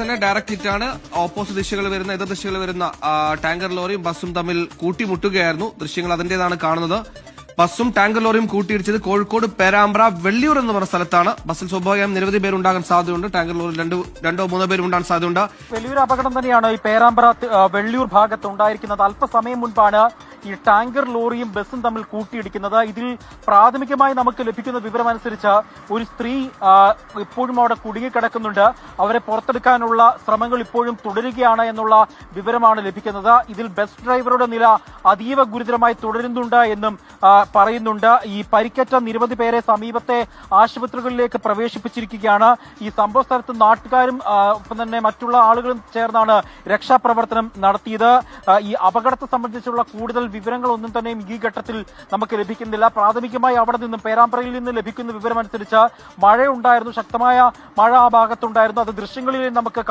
തന്നെ direct ഹിറ്റാണ്. Opposite ദിശകൾ വരുന്ന എതിർ ദിശകൾ വരുന്ന ടാങ്കർ ലോറിയും ബസ്സും തമ്മിൽ കൂട്ടിമുട്ടുകയായിരുന്നു. ദൃശ്യങ്ങൾ അതിന്റേതാണ് കാണുന്നത്. ബസ്സും ടാങ്കർ ലോറിയും കൂട്ടിയിടിച്ചത് കോഴിക്കോട് പേരാമ്പ്ര വെള്ളിയൂർ എന്ന് പറഞ്ഞ സ്ഥലത്താണ്. ബസ്സിൽ സ്വാഭാവികമായും നിരവധി പേരുണ്ടാകാൻ സാധ്യതയുണ്ട്. ടാങ്കർ ലോറിയിൽ രണ്ടോ മൂന്നോ പേരുണ്ടാകാൻ സാധ്യതയുണ്ട്. വലിയൊരു അപകടം തന്നെയാണ് ഈ പേരാമ്പ്ര വെള്ളിയൂർ ഭാഗത്ത് ഉണ്ടായിരിക്കുന്നത്. അല്പസമയം മുൻപാണ് ഈ ടാങ്കർ ലോറിയും ബസ്സും തമ്മിൽ കൂട്ടിയിടിക്കുന്നത്. ഇതിൽ പ്രാഥമികമായി നമുക്ക് ലഭിക്കുന്ന വിവരമനുസരിച്ച് ഒരു സ്ത്രീ ഇപ്പോഴും അവിടെ കുടുങ്ങിക്കിടക്കുന്നുണ്ട്. അവരെ പുറത്തെടുക്കാനുള്ള ശ്രമങ്ങൾ ഇപ്പോഴും തുടരുകയാണ് എന്നുള്ള വിവരമാണ് ലഭിക്കുന്നത്. ഇതിൽ ബസ് ഡ്രൈവറുടെ നില അതീവ ഗുരുതരമായി തുടരുന്നുണ്ട് എന്നും പറയുന്നുണ്ട്. ഈ പരിക്കേറ്റ നിരവധി പേരെ സമീപത്തെ ആശുപത്രികളിലേക്ക് പ്രവേശിപ്പിച്ചിരിക്കുകയാണ്. ഈ സംഭവ സ്ഥലത്ത് നാട്ടുകാരും ഒപ്പം തന്നെ മറ്റുള്ള ആളുകളും ചേർന്നാണ് രക്ഷാപ്രവർത്തനം നടത്തിയത്. ഈ അപകടത്തെ സംബന്ധിച്ചുള്ള കൂടുതൽ വിവരങ്ങളൊന്നും തന്നെയും ഈ ഘട്ടത്തിൽ നമുക്ക് ലഭിക്കുന്നില്ല. പ്രാഥമികമായി അവിടെ നിന്നും പേരാമ്പ്രയിൽ നിന്ന് ലഭിക്കുന്ന വിവരമനുസരിച്ച് മഴയുണ്ടായിരുന്നു, ശക്തമായ മഴ ആ ഭാഗത്തുണ്ടായിരുന്നു. അത് ദൃശ്യങ്ങളിൽ നമുക്ക്